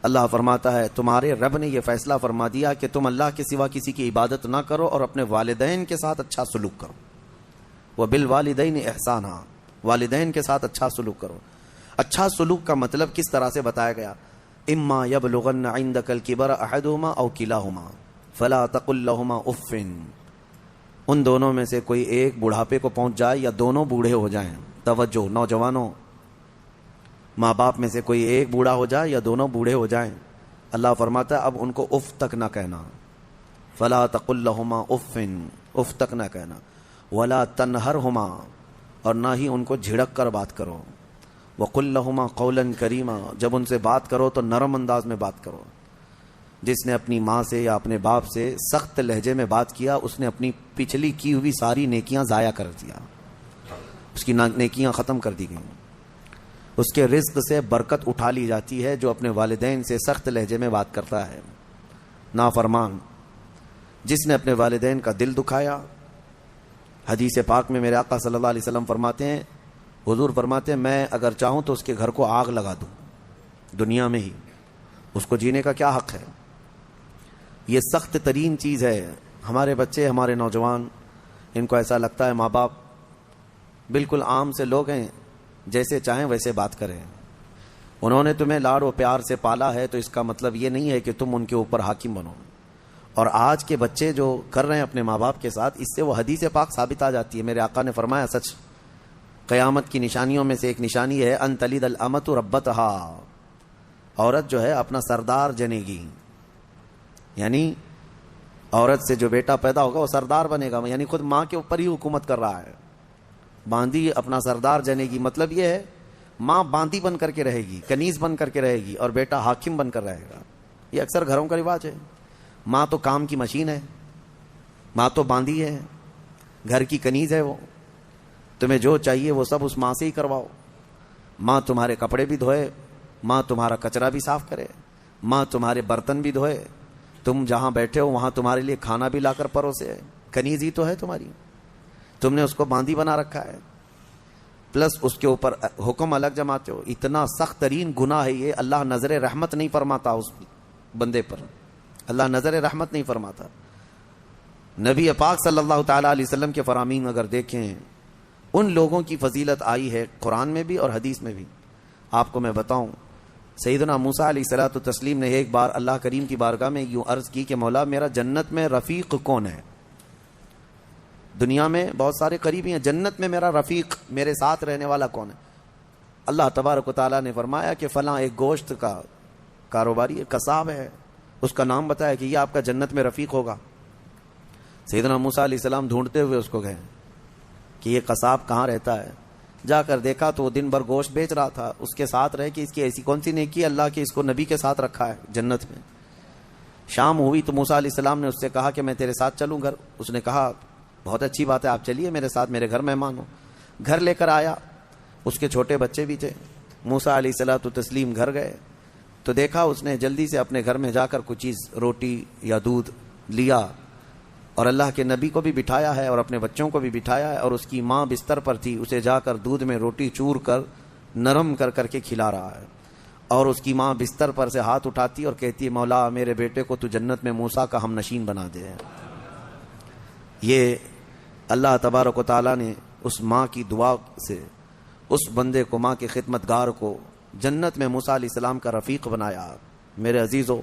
اللہ فرماتا ہے تمہارے رب نے یہ فیصلہ فرما دیا کہ تم اللہ کے سوا کسی کی عبادت نہ کرو اور اپنے والدین کے ساتھ اچھا سلوک کرو. وبالوالدین احسانا، والدین کے ساتھ اچھا سلوک کرو. اچھا سلوک کا مطلب کس طرح سے بتایا گیا؟ اما یبلغن عندک الکبر احدہما او کلاہما فلا تقل لہما اف، ان دونوں میں سے کوئی ایک بڑھاپے کو پہنچ جائے یا دونوں بوڑھے ہو جائیں. توجہ نوجوانوں، ماں باپ میں سے کوئی ایک بوڑھا ہو جائے یا دونوں بوڑھے ہو جائیں، اللہ فرماتا ہے اب ان کو اف تک نہ کہنا. فلا تقل لہما اف، اف تک نہ کہنا. ولا تنہرہما، اور نہ ہی ان کو جھڑک کر بات کرو. وقل لہما قولا کریما، جب ان سے بات کرو تو نرم انداز میں بات کرو. جس نے اپنی ماں سے یا اپنے باپ سے سخت لہجے میں بات کیا اس نے اپنی پچھلی کی ہوئی ساری نیکیاں ضائع کر دیا، اس کی نیکیاں ختم کر دی گئیں. اس کے رزق سے برکت اٹھا لی جاتی ہے جو اپنے والدین سے سخت لہجے میں بات کرتا ہے. نافرمان جس نے اپنے والدین کا دل دکھایا، حدیث پاک میں میرے آقا صلی اللہ علیہ وسلم فرماتے ہیں، حضور فرماتے ہیں میں اگر چاہوں تو اس کے گھر کو آگ لگا دوں دنیا میں ہی، اس کو جینے کا کیا حق ہے؟ یہ سخت ترین چیز ہے. ہمارے بچے، ہمارے نوجوان، ان کو ایسا لگتا ہے ماں باپ بالکل عام سے لوگ ہیں، جیسے چاہیں ویسے بات کریں. انہوں نے تمہیں لاڑ و پیار سے پالا ہے تو اس کا مطلب یہ نہیں ہے کہ تم ان کے اوپر حاکم بنو. اور آج کے بچے جو کر رہے ہیں اپنے ماں باپ کے ساتھ، اس سے وہ حدیث پاک ثابت آ جاتی ہے. میرے آقا نے فرمایا سچ، قیامت کی نشانیوں میں سے ایک نشانی ہے ان تلد الامۃ ربتہا، عورت جو ہے اپنا سردار جنے گی. یعنی عورت سے جو بیٹا پیدا ہوگا وہ سردار بنے گا، یعنی خود ماں کے اوپر ہی حکومت کر رہا ہے. باندی اپنا سردار جنے گی، مطلب یہ ہے ماں باندی بن کر کے رہے گی، کنیز بن کر کے رہے گی، اور بیٹا حاکم بن کر رہے گا. یہ اکثر گھروں کا رواج ہے. ماں تو کام کی مشین ہے، ماں تو باندی ہے، گھر کی کنیز ہے. وہ تمہیں جو چاہیے وہ سب اس ماں سے ہی کرواؤ. ماں تمہارے کپڑے بھی دھوئے، ماں تمہارا کچرا بھی صاف کرے، ماں تمہارے برتن بھی دھوئے، تم جہاں بیٹھے ہو وہاں تمہارے لیے کھانا بھی لا کر پروسے. کنیز ہی تو ہے تمہاری، تم نے اس کو باندی بنا رکھا ہے، پلس اس کے اوپر حکم الگ جماتے ہو. اتنا سخت ترین گناہ ہے یہ. اللہ نظر رحمت نہیں فرماتا اس بندے پر، اللہ نظر رحمت نہیں فرماتا. نبی پاک صلی اللہ تعالی علیہ وسلم کے فرامین اگر دیکھیں، ان لوگوں کی فضیلت آئی ہے قرآن میں بھی اور حدیث میں بھی. آپ کو میں بتاؤں، سیدنا موسیٰ علیہ الصلوۃ والتسلیم نے ایک بار اللہ کریم کی بارگاہ میں یوں عرض کی کہ مولا میرا جنت میں رفیق کون ہے؟ دنیا میں بہت سارے قریبی ہیں، جنت میں میرا رفیق، میرے ساتھ رہنے والا کون ہے؟ اللہ تبارک و تعالیٰ نے فرمایا کہ فلاں ایک گوشت کا کاروباری قصاب ہے، اس کا نام بتایا کہ یہ آپ کا جنت میں رفیق ہوگا. سیدنا موسیٰ علیہ السلام ڈھونڈتے ہوئے اس کو گئے کہ یہ قصاب کہاں رہتا ہے. جا کر دیکھا تو وہ دن بھر گوشت بیچ رہا تھا. اس کے ساتھ رہ کہ اس کی ایسی کون سی نیکی اللہ کے اس کو نبی کے ساتھ رکھا ہے جنت میں. شام ہوئی تو موسیٰ علیہ السلام نے اس سے کہا کہ میں تیرے ساتھ چلوں گھر. اس نے کہا بہت اچھی بات ہے، آپ چلیے میرے ساتھ، میرے گھر مہمان ہو. گھر لے کر آیا، اس کے چھوٹے بچے بھی تھے. موسیٰ علیہ الصلوۃ والتسلیم گھر گئے تو دیکھا اس نے جلدی سے اپنے گھر میں جا کر کچھ چیز روٹی یا دودھ لیا اور اللہ کے نبی کو بھی بٹھایا ہے اور اپنے بچوں کو بھی بٹھایا ہے. اور اس کی ماں بستر پر تھی، اسے جا کر دودھ میں روٹی چور کر نرم کر کر کے کھلا رہا ہے. اور اس کی ماں بستر پر سے ہاتھ اٹھاتی اور کہتی ہے مولا میرے بیٹے کو تو جنت میں موسیٰ کا ہم نشین بنا دے. یہ اللہ تبارک و تعالیٰ نے اس ماں کی دعا سے اس بندے کو، ماں کے خدمتگار کو جنت میں موسیٰ علیہ السلام کا رفیق بنایا. میرے عزیزو،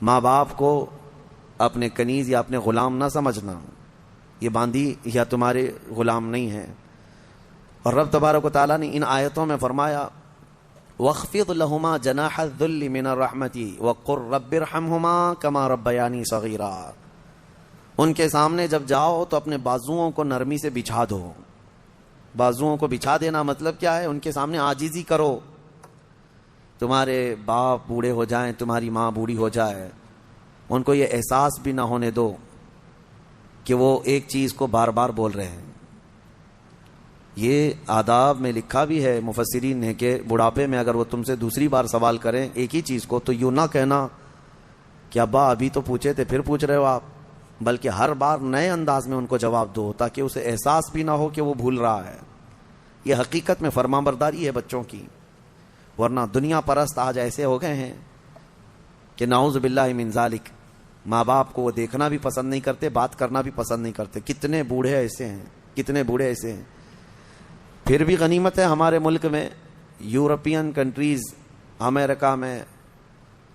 ماں باپ کو اپنے کنیز یا اپنے غلام نہ سمجھنا. یہ باندی یا تمہارے غلام نہیں ہیں. اور رب تبارک و تعالیٰ نے ان آیتوں میں فرمایا وَاخْفِضْ لَهُمَا جَنَاحَ الذُّلِّ مِنَ الرَّحْمَةِ وَقُلْ رَبِّ ارْحَمْهُمَا كَمَا رَبَّيَانِي صَغِيرًا. ان کے سامنے جب جاؤ تو اپنے بازوؤں کو نرمی سے بچھا دو. بازوؤں کو بچھا دینا مطلب کیا ہے؟ ان کے سامنے عاجزی کرو. تمہارے باپ بوڑھے ہو جائیں، تمہاری ماں بوڑھی ہو جائے، ان کو یہ احساس بھی نہ ہونے دو کہ وہ ایک چیز کو بار بار بول رہے ہیں. یہ آداب میں لکھا بھی ہے مفسرین نے کہ بڑھاپے میں اگر وہ تم سے دوسری بار سوال کریں ایک ہی چیز کو تو یوں نہ کہنا کہ ابا ابھی تو پوچھے تھے پھر پوچھ رہے ہو آپ، بلکہ ہر بار نئے انداز میں ان کو جواب دو تاکہ اسے احساس بھی نہ ہو کہ وہ بھول رہا ہے. یہ حقیقت میں فرمانبرداری ہے بچوں کی. ورنہ دنیا پرست آج ایسے ہو گئے ہیں کہ نعوذ باللہ من ذالک، ماں باپ کو وہ دیکھنا بھی پسند نہیں کرتے، بات کرنا بھی پسند نہیں کرتے. کتنے بوڑھے ایسے ہیں، کتنے بوڑھے ایسے ہیں. پھر بھی غنیمت ہے ہمارے ملک میں، یورپین کنٹریز، امریکہ میں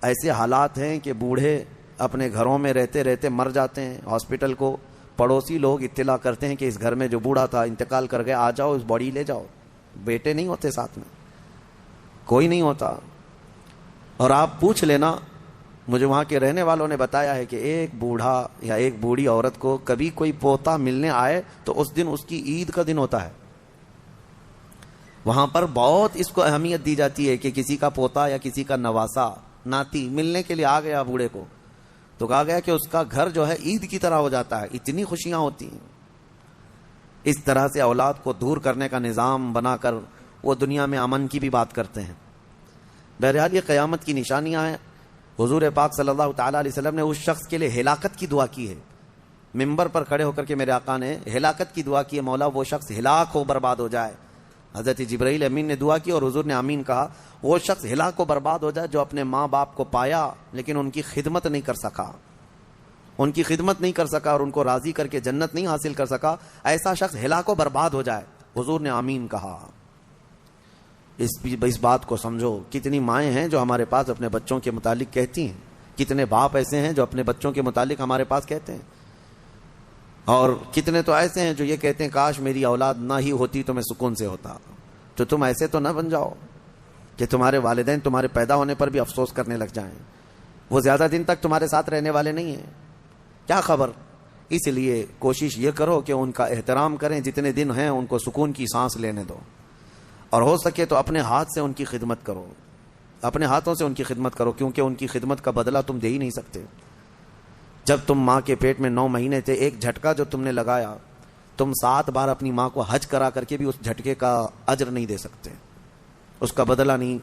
ایسے حالات ہیں کہ بوڑھے اپنے گھروں میں رہتے رہتے مر جاتے ہیں. ہاسپٹل کو پڑوسی لوگ اطلاع کرتے ہیں کہ اس گھر میں جو بوڑھا تھا انتقال کر گیا، آ جاؤ اس باڈی لے جاؤ. بیٹے نہیں ہوتے ساتھ میں، کوئی نہیں ہوتا. اور آپ پوچھ لینا، مجھے وہاں کے رہنے والوں نے بتایا ہے کہ ایک بوڑھا یا ایک بوڑھی عورت کو کبھی کوئی پوتا ملنے آئے تو اس دن اس کی عید کا دن ہوتا ہے. وہاں پر بہت اس کو اہمیت دی جاتی ہے کہ کسی کا پوتا یا کسی کا نواسا ناتی ملنے کے لیے آ گیا بوڑھے کو، تو کہا گیا کہ اس کا گھر جو ہے عید کی طرح ہو جاتا ہے. اتنی خوشیاں ہوتی ہیں. اس طرح سے اولاد کو دور کرنے کا نظام بنا کر وہ دنیا میں امن کی بھی بات کرتے ہیں. بہرحال یہ قیامت کی نشانیاں ہیں. حضور پاک صلی اللہ تعالیٰ علیہ وسلم نے اس شخص کے لیے ہلاکت کی دعا کی ہے. ممبر پر کھڑے ہو کر کے میرے آقا نے ہلاکت کی دعا کی ہے، مولا وہ شخص ہلاک ہو، برباد ہو جائے. حضرت جبرائیل امین نے دعا کی اور حضور نے آمین کہا. وہ شخص ہلاک و برباد ہو جائے جو اپنے ماں باپ کو پایا لیکن ان کی خدمت نہیں کر سکا، ان کی خدمت نہیں کر سکا اور ان کو راضی کر کے جنت نہیں حاصل کر سکا. ایسا شخص ہلاک و برباد ہو جائے. حضور نے آمین کہا. اس بات کو سمجھو. کتنی مائیں ہیں جو ہمارے پاس اپنے بچوں کے متعلق کہتی ہیں، کتنے باپ ایسے ہیں جو اپنے بچوں کے متعلق ہمارے پاس کہتے ہیں، اور کتنے تو ایسے ہیں جو یہ کہتے ہیں کاش میری اولاد نہ ہی ہوتی تو میں سکون سے ہوتا. تو تم ایسے تو نہ بن جاؤ کہ تمہارے والدین تمہارے پیدا ہونے پر بھی افسوس کرنے لگ جائیں. وہ زیادہ دن تک تمہارے ساتھ رہنے والے نہیں ہیں، کیا خبر. اس لیے کوشش یہ کرو کہ ان کا احترام کریں، جتنے دن ہیں ان کو سکون کی سانس لینے دو، اور ہو سکے تو اپنے ہاتھ سے ان کی خدمت کرو، اپنے ہاتھوں سے ان کی خدمت کرو، کیونکہ ان کی خدمت کا بدلہ تم دے ہی نہیں سکتے. جب تم ماں کے پیٹ میں 9 مہینے تھے، ایک جھٹکا جو تم نے لگایا، تم 7 بار اپنی ماں کو حج کرا کر کے بھی اس جھٹکے کا اجر نہیں دے سکتے، اس کا بدلہ نہیں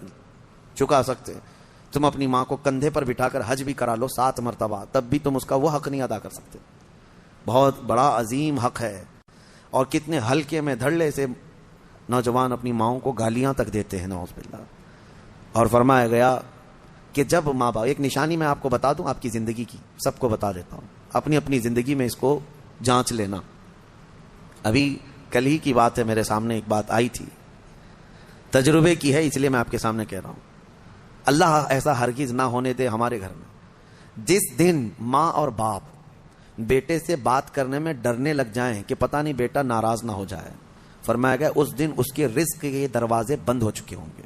چکا سکتے. تم اپنی ماں کو کندھے پر بٹھا کر حج بھی کرا لو 7 مرتبہ، تب بھی تم اس کا وہ حق نہیں ادا کر سکتے. بہت بڑا عظیم حق ہے. اور کتنے ہلکے میں دھڑلے سے نوجوان اپنی ماؤں کو گالیاں تک دیتے ہیں، نعوذ باللہ. اور فرمایا گیا کہ جب ماں باپ، ایک نشانی میں آپ کو بتا دوں آپ کی زندگی کی، سب کو بتا دیتا ہوں، اپنی اپنی زندگی میں اس کو جانچ لینا. ابھی کل ہی کی بات ہے، میرے سامنے ایک بات آئی تھی، تجربے کی ہے اس لیے میں آپ کے سامنے کہہ رہا ہوں. اللہ ایسا ہرگز نہ ہونے دے ہمارے گھر میں جس دن ماں اور باپ بیٹے سے بات کرنے میں ڈرنے لگ جائیں کہ پتہ نہیں بیٹا ناراض نہ ہو جائے. فرمایا گیا اس دن اس کے رزق کے دروازے بند ہو چکے ہوں گے،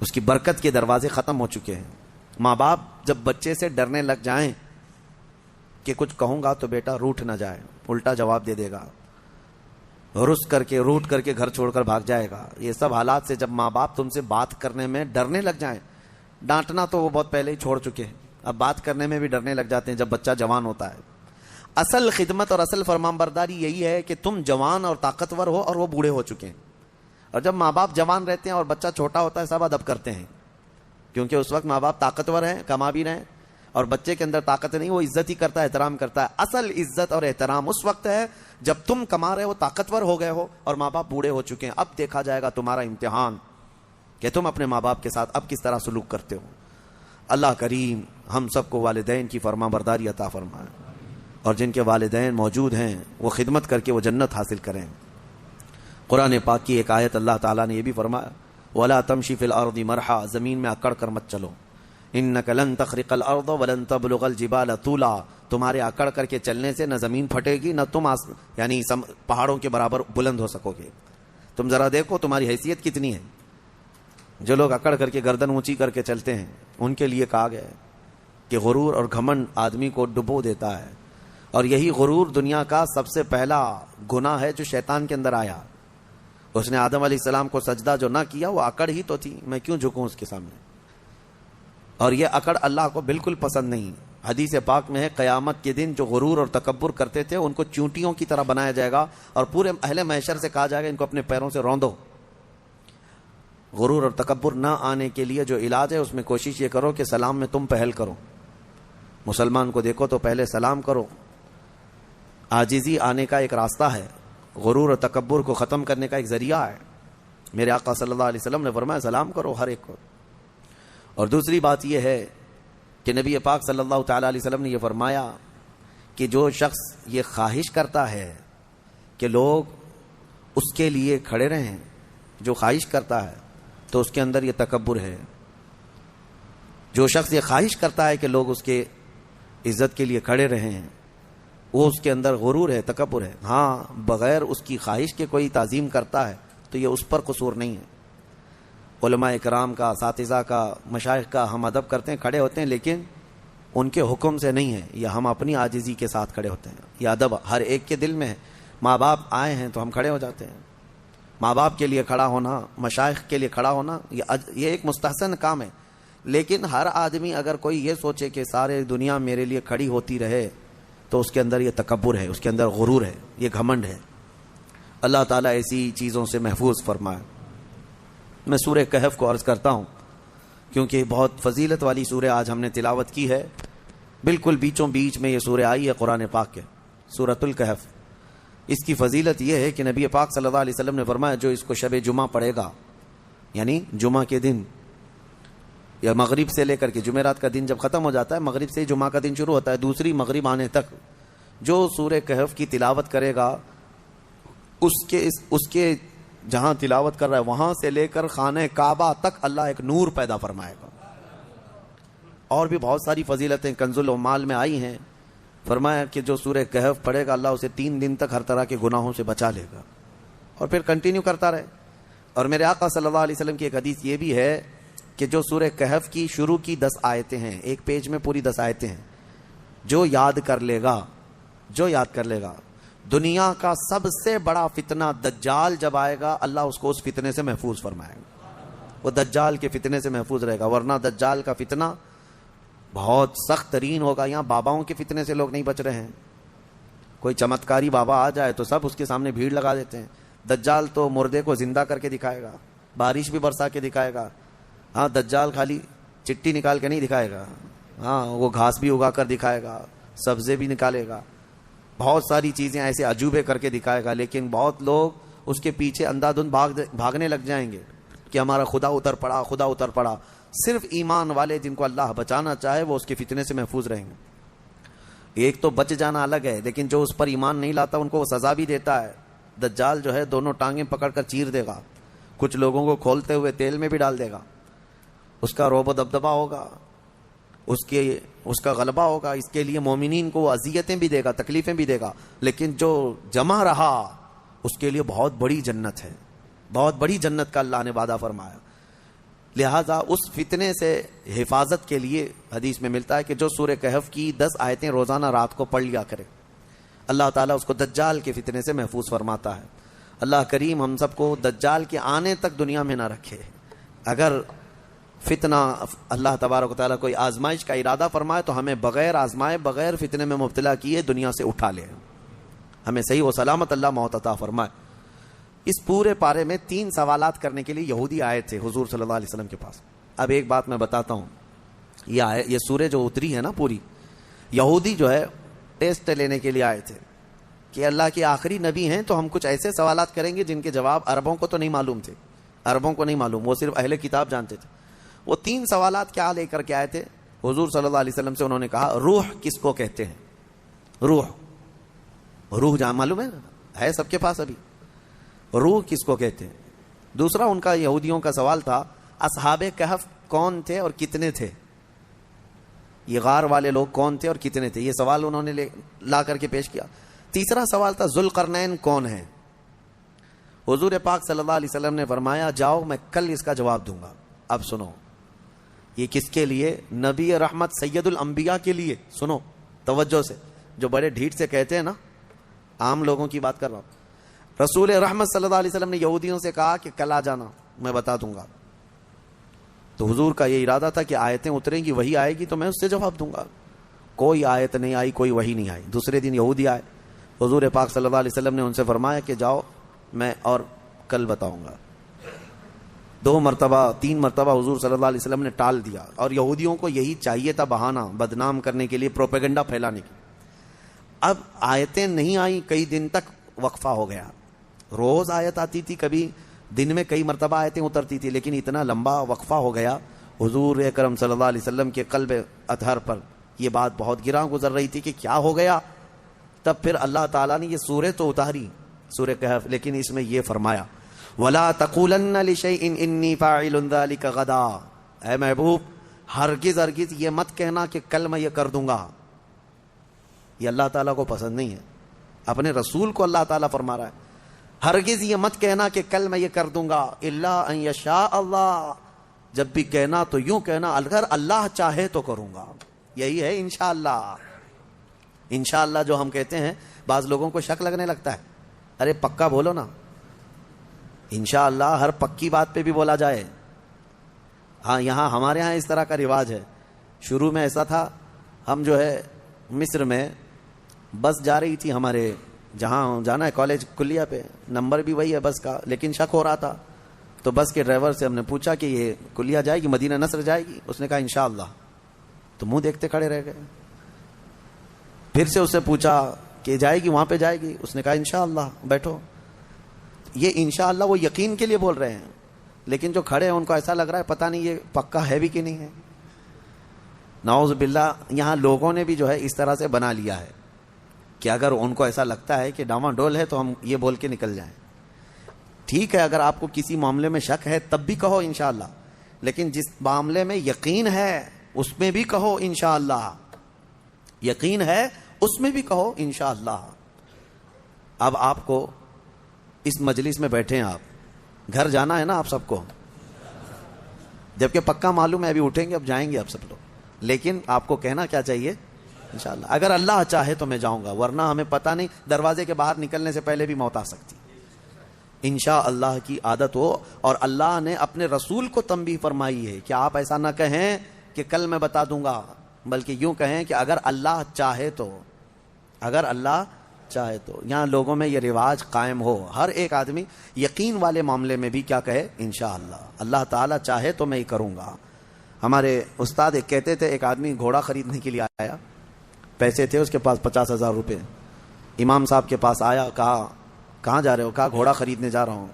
اس کی برکت کے دروازے ختم ہو چکے ہیں. ماں باپ جب بچے سے ڈرنے لگ جائیں کہ کچھ کہوں گا تو بیٹا روٹھ نہ جائے، الٹا جواب دے دے گا، رس کر کے روٹ کر کے گھر چھوڑ کر بھاگ جائے گا. یہ سب حالات سے جب ماں باپ تم سے بات کرنے میں ڈرنے لگ جائیں، ڈانٹنا تو وہ بہت پہلے ہی چھوڑ چکے ہیں، اب بات کرنے میں بھی ڈرنے لگ جاتے ہیں جب بچہ جوان ہوتا ہے. اصل خدمت اور اصل فرمانبرداری یہی ہے کہ تم جوان اور طاقتور ہو اور وہ بوڑھے ہو چکے ہیں. اور جب ماں باپ جوان رہتے ہیں اور بچہ چھوٹا ہوتا ہے سب ادب کرتے ہیں، کیونکہ اس وقت ماں باپ طاقتور ہیں، کما بھی رہے ہیں، اور بچے کے اندر طاقت نہیں، وہ عزت ہی کرتا ہے، احترام کرتا ہے. اصل عزت اور احترام اس وقت ہے جب تم کما رہے ہو، طاقتور ہو گئے ہو اور ماں باپ بوڑھے ہو چکے ہیں. اب دیکھا جائے گا تمہارا امتحان کہ تم اپنے ماں باپ کے ساتھ اب کس طرح سلوک کرتے ہو. اللہ کریم ہم سب کو والدین کی فرما برداری عطا فرمائے، اور جن کے والدین موجود ہیں وہ خدمت کر کے وہ جنت حاصل کریں. قرآن پاک کی ایک آیت اللہ تعالیٰ نے یہ بھی فرمایا، وَلَا تَمْشِ فِي الْأَرْضِ مَرْحًا، زمین میں اکڑ کر مت چلو، إِنَّكَ لَن تَخْرِقَ الْأَرْضَ وَلَن تَبْلُغَ الْجِبَالَ طُولًا، تمہارے اکڑ کر کے چلنے سے نہ زمین پھٹے گی نہ تم یعنی پہاڑوں کے برابر بلند ہو سکو گے. تم ذرا دیکھو تمہاری حیثیت کتنی ہے. جو لوگ اکڑ کر کے گردن اونچی کر کے چلتے ہیں ان کے لیے کہا گیا ہے کہ غرور اور گھمنڈ آدمی کو ڈبو دیتا ہے، اور یہی غرور دنیا کا سب سے پہلا گناہ ہے جو شیطان کے اندر آیا. اس نے آدم علیہ السلام کو سجدہ جو نہ کیا وہ اکڑ ہی تو تھی، میں کیوں جھکوں اس کے سامنے. اور یہ اکڑ اللہ کو بالکل پسند نہیں. حدیث پاک میں ہے قیامت کے دن جو غرور اور تکبر کرتے تھے ان کو چونٹیوں کی طرح بنایا جائے گا، اور پورے اہل محشر سے کہا جائے گا ان کو اپنے پیروں سے روندو. غرور اور تکبر نہ آنے کے لیے جو علاج ہے اس میں کوشش یہ کرو کہ سلام میں تم پہل کرو. مسلمان کو دیکھو تو پہلے سلام کرو. عاجزی آنے کا ایک راستہ ہے، غرور اور تکبر کو ختم کرنے کا ایک ذریعہ ہے. میرے آقا صلی اللہ علیہ وسلم نے فرمایا سلام کرو ہر ایک کو. اور دوسری بات یہ ہے کہ نبی پاک صلی اللہ تعالیٰ علیہ وسلم نے یہ فرمایا کہ جو شخص یہ خواہش کرتا ہے کہ لوگ اس کے لیے کھڑے رہیں، جو خواہش کرتا ہے تو اس کے اندر یہ تکبر ہے. جو شخص یہ خواہش کرتا ہے کہ لوگ اس کے عزت کے لیے کھڑے رہیں، وہ اس کے اندر غرور ہے، تکبر ہے. ہاں بغیر اس کی خواہش کے کوئی تعظیم کرتا ہے تو یہ اس پر قصور نہیں ہے. علماء کرام کا، اساتذہ کا، مشائخ کا ہم ادب کرتے ہیں، کھڑے ہوتے ہیں، لیکن ان کے حکم سے نہیں ہے، یہ ہم اپنی عاجزی کے ساتھ کھڑے ہوتے ہیں. یہ ادب ہر ایک کے دل میں ہے. ماں باپ آئے ہیں تو ہم کھڑے ہو جاتے ہیں. ماں باپ کے لیے کھڑا ہونا، مشائخ کے لیے کھڑا ہونا، یہ ایک مستحسن کام ہے. لیکن ہر آدمی اگر کوئی یہ سوچے کہ سارے دنیا میرے لیے کھڑی ہوتی رہے تو اس کے اندر یہ تکبر ہے، اس کے اندر غرور ہے، یہ گھمنڈ ہے. اللہ تعالیٰ ایسی چیزوں سے محفوظ فرمائے. میں سورہ کہف کو عرض کرتا ہوں کیونکہ بہت فضیلت والی سورہ آج ہم نے تلاوت کی ہے. بالکل بیچوں بیچ میں یہ سورہ آئی ہے قرآن پاک کے، سورۃ الکہف. اس کی فضیلت یہ ہے کہ نبی پاک صلی اللہ علیہ وسلم نے فرمایا جو اس کو شب جمعہ پڑھے گا، یعنی جمعہ کے دن یا مغرب سے لے کر کے جمعرات کا دن جب ختم ہو جاتا ہے، مغرب سے جمعہ کا دن شروع ہوتا ہے، دوسری مغرب آنے تک جو سورہ کہف کی تلاوت کرے گا، اس کے جہاں تلاوت کر رہا ہے وہاں سے لے کر خانہ کعبہ تک اللہ ایک نور پیدا فرمائے گا. اور بھی بہت ساری فضیلتیں کنز العمال میں آئی ہیں. فرمایا کہ جو سورہ کہف پڑھے گا اللہ اسے 3 دن تک ہر طرح کے گناہوں سے بچا لے گا اور پھر کنٹینیو کرتا رہے. اور میرے آقا صلی اللہ علیہ وسلم کی ایک حدیث یہ بھی ہے کہ جو سورہ کہف کی شروع کی 10 آیتیں ہیں، ایک پیج میں پوری 10 آیتیں ہیں، جو یاد کر لے گا دنیا کا سب سے بڑا فتنہ دجال جب آئے گا اللہ اس کو اس فتنے سے محفوظ فرمائے گا. وہ دجال کے فتنے سے محفوظ رہے گا، ورنہ دجال کا فتنہ بہت سخت ترین ہوگا. یہاں باباؤں کے فتنے سے لوگ نہیں بچ رہے ہیں. کوئی چمتکاری بابا آ جائے تو سب اس کے سامنے بھیڑ لگا دیتے ہیں. دجال تو مردے کو زندہ کر کے دکھائے گا، بارش بھی برسا کے دکھائے گا. ہاں دجال خالی چٹی نکال کے نہیں دکھائے گا، ہاں وہ گھاس بھی اگا کر دکھائے گا، سبزے بھی نکالے گا، بہت ساری چیزیں ایسے عجوبے کر کے دکھائے گا. لیکن بہت لوگ اس کے پیچھے اندھا دھند بھاگنے لگ جائیں گے کہ ہمارا خدا اتر پڑا. صرف ایمان والے جن کو اللہ بچانا چاہے وہ اس کے فتنے سے محفوظ رہیں گے. ایک تو بچ جانا الگ ہے، لیکن جو اس پر ایمان نہیں لاتا ان کو وہ سزا بھی دیتا ہے. دجال جو ہے دونوں ٹانگیں پکڑ کر چیر دے گا، کچھ لوگوں کو کھولتے ہوئے تیل میں بھی ڈال دے گا. اس کا روب و دبدبا ہوگا، اس کا غلبہ ہوگا. اس کے لیے مومنین کو اذیتیں بھی دے گا، تکلیفیں بھی دے گا. لیکن جو جمع رہا اس کے لیے بہت بڑی جنت ہے، بہت بڑی جنت کا اللہ نے وعدہ فرمایا. لہٰذا اس فتنے سے حفاظت کے لیے حدیث میں ملتا ہے کہ جو سورہ کہف کی 10 آیتیں روزانہ رات کو پڑھ لیا کرے اللہ تعالیٰ اس کو دجال کے فتنے سے محفوظ فرماتا ہے. اللہ کریم ہم سب کو دجال کے آنے تک دنیا میں نہ رکھے. اگر فتنہ اللہ تبارک و تعالیٰ کوئی آزمائش کا ارادہ فرمائے تو ہمیں بغیر آزمائے، بغیر فتنے میں مبتلا کیے دنیا سے اٹھا لے، ہمیں صحیح و سلامت اللہ موت عطا فرمائے. اس پورے پارے میں 3 سوالات کرنے کے لیے یہودی آئے تھے حضور صلی اللہ علیہ وسلم کے پاس. اب ایک بات میں بتاتا ہوں، یہ سورہ جو اتری ہے نا پوری، یہودی جو ہے ٹیسٹ لینے کے لیے آئے تھے کہ اللہ کے آخری نبی ہیں تو ہم کچھ ایسے سوالات کریں گے جن کے جواب عربوں کو تو نہیں معلوم تھے، عربوں کو نہیں معلوم، وہ صرف اہل کتاب جانتے تھے. وہ 3 سوالات کیا لے کر کے آئے تھے حضور صلی اللہ علیہ وسلم سے؟ انہوں نے کہا روح کس کو کہتے ہیں؟ روح جہاں معلوم ہے سب کے پاس ابھی، روح کس کو کہتے ہیں؟ دوسرا ان کا یہودیوں کا سوال تھا اصحاب کہف کون تھے اور کتنے تھے؟ یہ غار والے لوگ کون تھے اور کتنے تھے؟ یہ سوال انہوں نے لا کر کے پیش کیا. تیسرا سوال تھا ذوالقرنین کون ہیں؟ حضور پاک صلی اللہ علیہ وسلم نے فرمایا جاؤ میں کل اس کا جواب دوں گا. اب سنو، یہ کس کے لیے؟ نبی رحمت سید الانبیاء کے لیے. سنو توجہ سے، جو بڑے ڈھیٹ سے کہتے ہیں نا، عام لوگوں کی بات کر رہا ہوں. رسول رحمت صلی اللہ علیہ وسلم نے یہودیوں سے کہا کہ کل آ جانا میں بتا دوں گا. تو حضور کا یہ ارادہ تھا کہ آیتیں اتریں گی، وہی آئے گی تو میں اس سے جواب دوں گا. کوئی آیت نہیں آئی، کوئی وہی نہیں آئی. دوسرے دن یہودی آئے، حضور پاک صلی اللہ علیہ وسلم نے ان سے فرمایا کہ جاؤ میں اور کل بتاؤں گا. 2 مرتبہ 3 مرتبہ حضور صلی اللہ علیہ وسلم نے ٹال دیا. اور یہودیوں کو یہی چاہیے تھا، بہانہ بدنام کرنے کے لیے، پروپیگنڈا پھیلانے کی. اب آیتیں نہیں آئیں، کئی دن تک وقفہ ہو گیا. روز آیت آتی تھی، کبھی دن میں کئی مرتبہ آیتیں اترتی تھی، لیکن اتنا لمبا وقفہ ہو گیا. حضور اکرم صلی اللہ علیہ وسلم کے قلب اطہر پر یہ بات بہت گراں گزر رہی تھی کہ کیا ہو گیا. تب پھر اللہ تعالیٰ نے یہ سورہ تو اتاری، سورہ کہف، لیکن اس میں یہ فرمایا وَلَا تَقُولَنَّ لِشَيْءٍ إِنِّي فَاعِلٌ ذَلِكَ غَدًا، اے محبوب ہرگز ہرگز یہ مت کہنا کہ کل میں یہ کر دوں گا. یہ اللہ تعالیٰ کو پسند نہیں ہے. اپنے رسول کو اللہ تعالیٰ فرما رہا ہے ہرگز یہ مت کہنا کہ کل میں یہ کر دوں گا، الا ان یشاء اللہ، جب بھی کہنا تو یوں کہنا اگر اللہ چاہے تو کروں گا. یہی ہے انشاءاللہ. انشاءاللہ جو ہم کہتے ہیں بعض لوگوں کو شک لگنے لگتا ہے، ارے پکا بولو نا. انشاءاللہ ہر پکی بات پہ بھی بولا جائے. ہاں یہاں ہمارے ہاں اس طرح کا رواج ہے. شروع میں ایسا تھا، ہم جو ہے مصر میں بس جا رہی تھی ہمارے جہاں جانا ہے کالج کلیہ پہ، نمبر بھی وہی ہے بس کا، لیکن شک ہو رہا تھا. تو بس کے ڈرائیور سے ہم نے پوچھا کہ یہ کلیہ جائے گی، مدینہ نصر جائے گی؟ اس نے کہا انشاءاللہ. تو منہ دیکھتے کھڑے رہ گئے. پھر سے اس سے پوچھا کہ جائے گی وہاں پہ جائے گی؟ اس نے کہا انشاءاللہ. بیٹھو. یہ انشاءاللہ وہ یقین کے لیے بول رہے ہیں، لیکن جو کھڑے ہیں ان کو ایسا لگ رہا ہے پتہ نہیں یہ پکا ہے بھی کہ نہیں ہے. نعوذ باللہ یہاں لوگوں نے بھی جو ہے اس طرح سے بنا لیا ہے کہ اگر ان کو ایسا لگتا ہے کہ ڈاواں ڈول ہے تو ہم یہ بول کے نکل جائیں. ٹھیک ہے، اگر آپ کو کسی معاملے میں شک ہے تب بھی کہو انشاءاللہ، لیکن جس معاملے میں یقین ہے اس میں بھی کہو انشاءاللہ. یقین ہے اس میں بھی کہو انشاءاللہ. اب آپ کو اس مجلس میں بیٹھے ہیں، آپ گھر جانا ہے نا آپ سب کو، جبکہ پکا معلوم ہے ابھی اٹھیں گے اب جائیں گے آپ سب لوگ، لیکن آپ کو کہنا کیا چاہیے؟ انشاءاللہ. اگر اللہ چاہے تو میں جاؤں گا، ورنہ ہمیں پتہ نہیں دروازے کے باہر نکلنے سے پہلے بھی موت آ سکتی. انشاءاللہ کی عادت ہو. اور اللہ نے اپنے رسول کو تنبیہ فرمائی ہے کہ آپ ایسا نہ کہیں کہ کل میں بتا دوں گا، بلکہ یوں کہیں کہ اگر اللہ چاہے تو. اگر اللہ چاہے تو. یہاں لوگوں میں یہ رواج قائم ہو، ہر ایک آدمی یقین والے معاملے میں بھی کیا کہے؟ انشاءاللہ. اللہ تعالیٰ چاہے تو میں یہ کروں گا. ہمارے استاد ایک کہتے تھے، ایک آدمی گھوڑا خریدنے کے لیے آیا، پیسے تھے اس کے پاس 50,000 روپے. امام صاحب کے پاس آیا، کہا کہاں جا رہے ہو؟ کہا گھوڑا خریدنے جا رہا ہوں.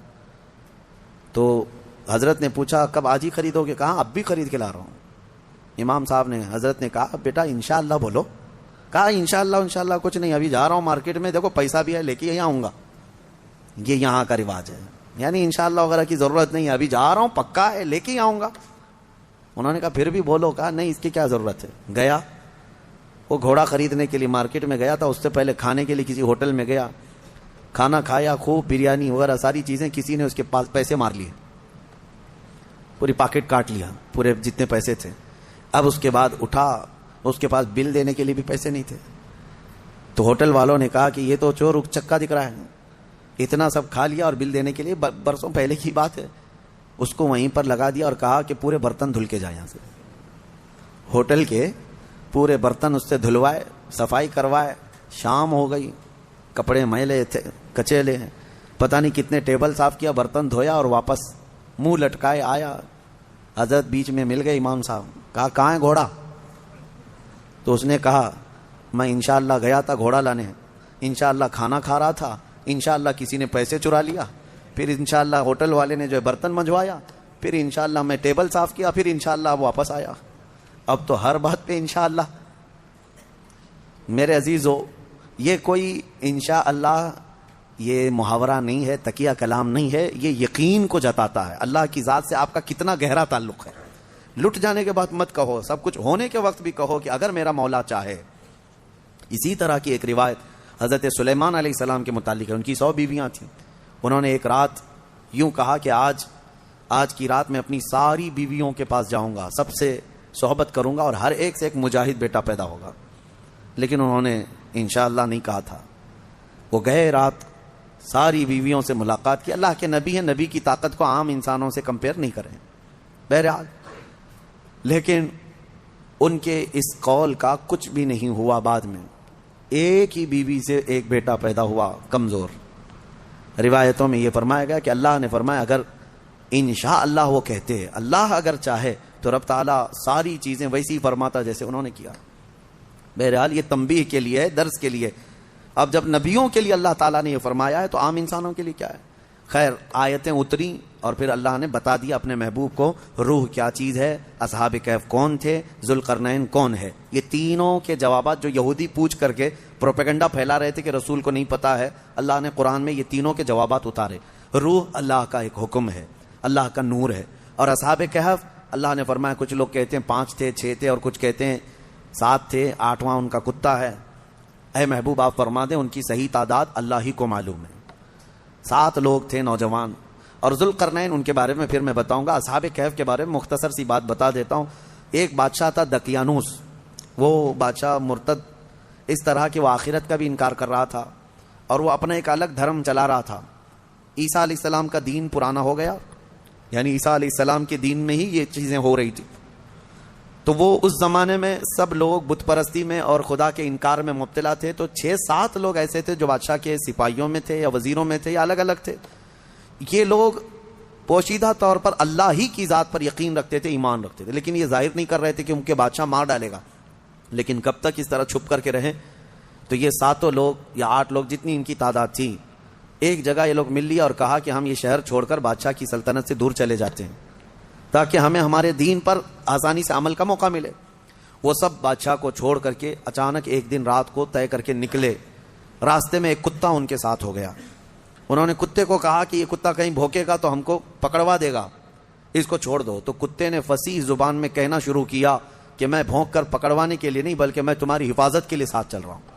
تو حضرت نے پوچھا کب آج ہی خریدو گے؟ کہا اب بھی خرید کے لا رہا ہوں. امام صاحب نے حضرت نے کہا بیٹا انشاءاللہ بولو. کہا انشاءاللہ کچھ نہیں، ابھی جا رہا ہوں مارکیٹ میں، دیکھو پیسہ بھی ہے لے کے یہاں آؤں گا. یہ یہاں کا رواج ہے، یعنی انشاءاللہ وغیرہ کی ضرورت نہیں ہے، ابھی جا رہا ہوں پکا ہے لے کے آؤں گا. انہوں نے کہا پھر بھی بولو. کہا نہیں اس کی کیا ضرورت ہے. گیا وہ گھوڑا خریدنے کے لیے مارکیٹ میں گیا تھا. اس سے پہلے کھانے کے لیے کسی ہوٹل میں گیا، کھانا کھایا خوب، بریانی وغیرہ ساری چیزیں. کسی نے اس کے پاس پیسے مار لیے، پوری پاکٹ کاٹ لیا، پورے جتنے پیسے تھے. اب اس کے بعد اٹھا، اس کے پاس بل دینے کے لیے بھی پیسے نہیں تھے. تو ہوٹل والوں نے کہا کہ یہ تو چور چکا دکھ رہا ہے، اتنا سب کھا لیا اور بل دینے کے لیے برسوں پہلے کی بات ہے. اس کو وہیں پر لگا دیا اور کہا کہ پورے برتن دھل کے جائیں یہاں سے. ہوٹل کے پورے برتن اس سے دھلوائے، صفائی کروائے. شام ہو گئی، کپڑے میلے تھے کچیلے ہیں، پتہ نہیں کتنے ٹیبل صاف کیا، برتن دھویا اور واپس منہ لٹکائے آیا. حضرت بیچ میں مل گئے امام صاحب. کہا کہاں ہے گھوڑا؟ تو اس نے کہا میں انشاءاللہ گیا تھا گھوڑا لانے، انشاءاللہ کھانا کھا رہا تھا، انشاءاللہ کسی نے پیسے چرا لیا، پھر انشاءاللہ ہوٹل والے نے جو ہے برتن منجوایا، پھر انشاءاللہ میں ٹیبل صاف کیا، پھر انشاءاللہ اب واپس آیا. اب تو ہر بات پہ انشاءاللہ. میرے عزیزو، یہ کوئی انشاءاللہ یہ محاورہ نہیں ہے، تکیہ کلام نہیں ہے، یہ یقین کو جتاتا ہے. اللہ کی ذات سے آپ کا کتنا گہرا تعلق ہے. لٹ جانے کے بعد مت کہو، سب کچھ ہونے کے وقت بھی کہو کہ اگر میرا مولا چاہے. اسی طرح کی ایک روایت حضرت سلیمان علیہ السلام کے متعلق ہے. ان کی 100 بیویاں تھیں. انہوں نے ایک رات یوں کہا کہ آج کی رات میں اپنی ساری بیویوں کے پاس جاؤں گا، سب سے صحبت کروں گا اور ہر ایک سے ایک مجاہد بیٹا پیدا ہوگا. لیکن انہوں نے انشاءاللہ نہیں کہا تھا. وہ گئے، رات ساری بیویوں سے ملاقات کی. اللہ کے نبی ہیں، نبی کی طاقت کو عام انسانوں سے کمپیئر نہیں کریں بہرحال. لیکن ان کے اس قول کا کچھ بھی نہیں ہوا. بعد میں ایک ہی بیوی سے ایک بیٹا پیدا ہوا کمزور. روایتوں میں یہ فرمایا گیا کہ اللہ نے فرمایا اگر انشاءاللہ وہ کہتے، اللہ اگر چاہے تو رب تعالیٰ ساری چیزیں ویسی فرماتا جیسے انہوں نے کیا. بہرحال یہ تنبیہ کے لیے، درس کے لیے. اب جب نبیوں کے لیے اللہ تعالیٰ نے یہ فرمایا ہے تو عام انسانوں کے لیے کیا ہے؟ خیر آیتیں اتری اور پھر اللہ نے بتا دیا اپنے محبوب کو روح کیا چیز ہے، اصحاب کہف کون تھے، ذوالقرنین کون ہے۔ یہ تینوں کے جوابات جو یہودی پوچھ کر کے پروپیگنڈا پھیلا رہے تھے کہ رسول کو نہیں پتا ہے، اللہ نے قرآن میں یہ تینوں کے جوابات اتارے۔ روح اللہ کا ایک حکم ہے، اللہ کا نور ہے، اور اصحاب کہف اللہ نے فرمایا کچھ لوگ کہتے ہیں 5 تھے 6 تھے اور کچھ کہتے ہیں 7 تھے، 8واں ان کا کتا ہے۔ اے محبوب آپ فرما دیں ان کی صحیح تعداد اللہ ہی کو معلوم ہے، 7 لوگ تھے نوجوان۔ اور ذوالقرنین ان کے بارے میں پھر میں بتاؤں گا۔ اصحاب کہف کے بارے میں مختصر سی بات بتا دیتا ہوں۔ ایک بادشاہ تھا دقیانوس، وہ بادشاہ مرتد اس طرح کہ وہ آخرت کا بھی انکار کر رہا تھا اور وہ اپنا ایک الگ دھرم چلا رہا تھا۔ عیسیٰ علیہ السلام کا دین پرانا ہو گیا، یعنی عیسیٰ علیہ السلام کے دین میں ہی یہ چیزیں ہو رہی تھی، تو وہ اس زمانے میں سب لوگ بت پرستی میں اور خدا کے انکار میں مبتلا تھے۔ تو 6-7 لوگ ایسے تھے جو بادشاہ کے سپاہیوں میں تھے یا وزیروں میں تھے یا الگ الگ تھے۔ یہ لوگ پوشیدہ طور پر اللہ ہی کی ذات پر یقین رکھتے تھے، ایمان رکھتے تھے، لیکن یہ ظاہر نہیں کر رہے تھے کہ ان کے بادشاہ مار ڈالے گا۔ لیکن کب تک اس طرح چھپ کر کے رہیں؟ تو یہ 7 لوگ یا 8 لوگ جتنی ان کی تعداد تھی، ایک جگہ یہ لوگ مل لیا اور کہا کہ ہم یہ شہر چھوڑ کر بادشاہ کی سلطنت سے دور چلے جاتے ہیں تاکہ ہمیں ہمارے دین پر آسانی سے عمل کا موقع ملے۔ وہ سب بادشاہ کو چھوڑ کر کے اچانک ایک دن رات کو طے کر کے نکلے۔ راستے میں ایک کتا ان کے ساتھ ہو گیا۔ انہوں نے کتے کو کہا کہ یہ کتا کہیں بھوکے گا تو ہم کو پکڑوا دے گا، اس کو چھوڑ دو۔ تو کتے نے فصیح زبان میں کہنا شروع کیا کہ میں بھونک کر پکڑوانے کے لیے نہیں بلکہ میں تمہاری حفاظت کے لیے ساتھ چل رہا ہوں۔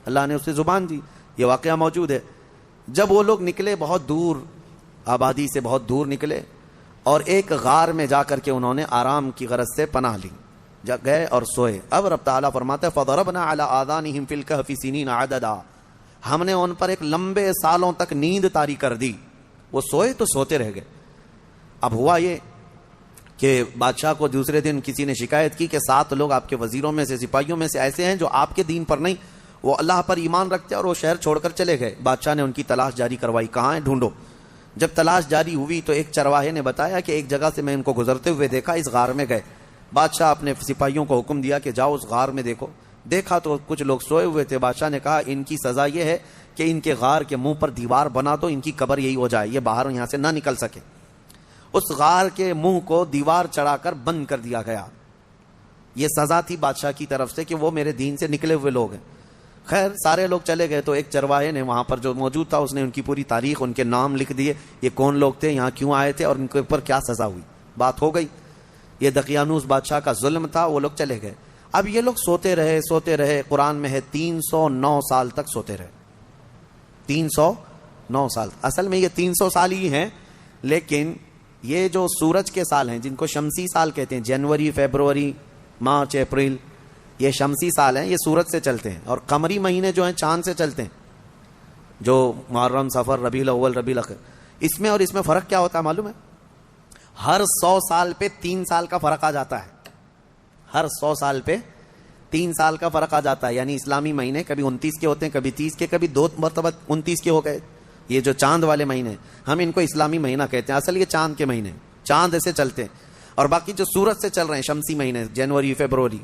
اللہ نے اسے زبان دی، یہ واقعہ موجود ہے۔ جب وہ لوگ نکلے بہت دور، آبادی سے بہت دور نکلے اور ایک غار میں جا کر کے انہوں نے آرام کی غرض سے پناہ لی، گئے اور سوئے۔ اب رب تعالیٰ فرماتا ہے فَضَرَبْنَا عَلَىٰ آذَانِهِمْ فِي الْكَهْفِ سِنِينَ عَدَدًا، ہم نے ان پر ایک لمبے سالوں تک نیند طاری کر دی۔ وہ سوئے تو سوتے رہ گئے۔ اب ہوا یہ کہ بادشاہ کو دوسرے دن کسی نے شکایت کی کہ 7 لوگ آپ کے وزیروں میں سے، سپاہیوں میں سے ایسے ہیں جو آپ کے دین پر نہیں، وہ اللہ پر ایمان رکھتے اور وہ شہر چھوڑ کر چلے گئے۔ بادشاہ نے ان کی تلاش جاری کروائی، کہاں ہیں ڈھونڈو۔ جب تلاش جاری ہوئی تو ایک چرواہے نے بتایا کہ ایک جگہ سے میں ان کو گزرتے ہوئے دیکھا، اس غار میں گئے۔ بادشاہ اپنے سپاہیوں کو حکم دیا کہ جاؤ اس غار میں دیکھو۔ دیکھا تو کچھ لوگ سوئے ہوئے تھے۔ بادشاہ نے کہا ان کی سزا یہ ہے کہ ان کے غار کے منہ پر دیوار بنا دو، ان کی قبر یہی ہو جائے، یہ باہر یہاں سے نہ نکل سکے۔ اس غار کے منہ کو دیوار چڑھا کر بند کر دیا گیا۔ یہ سزا تھی بادشاہ کی طرف سے کہ وہ میرے دین سے نکلے ہوئے لوگ ہیں۔ خیر سارے لوگ چلے گئے تو ایک چرواہے نے وہاں پر جو موجود تھا اس نے ان کی پوری تاریخ، ان کے نام لکھ دیے، یہ کون لوگ تھے، یہاں کیوں آئے تھے اور ان کے اوپر کیا سزا ہوئی۔ بات ہو گئی۔ یہ دقیانوس بادشاہ کا ظلم تھا، وہ لوگ چلے گئے۔ اب یہ لوگ سوتے رہے، قرآن میں ہے 309 سال تک سوتے رہے۔ 309 سال، اصل میں یہ 300 سال ہی ہیں، لیکن یہ جو سورج کے سال ہیں جن کو شمسی سال کہتے ہیں، جنوری، فیبروری، مارچ، اپریل، یہ شمسی سال ہیں، یہ سورج سے چلتے ہیں، اور قمری مہینے جو ہیں چاند سے چلتے ہیں، جو محرم، صفر، ربیع الاول، ربیع الاخر۔ اس میں اور اس میں فرق کیا ہوتا ہے معلوم ہے؟ ہر 100 سال پہ 3 سال کا فرق آ جاتا ہے۔ ہر 100 سال پہ 3 سال کا فرق آ جاتا ہے، یعنی اسلامی مہینے کبھی 29 کے ہوتے ہیں، کبھی 30 کے، کبھی 2 مرتبہ 29 کے ہو گئے۔ یہ جو چاند والے مہینے ہم ان کو اسلامی مہینہ کہتے ہیں، اصل یہ چاند کے مہینے، چاند ایسے چلتے ہیں۔ اور باقی جو سورج سے چل رہے ہیں شمسی مہینے، جنوری، فیبروری،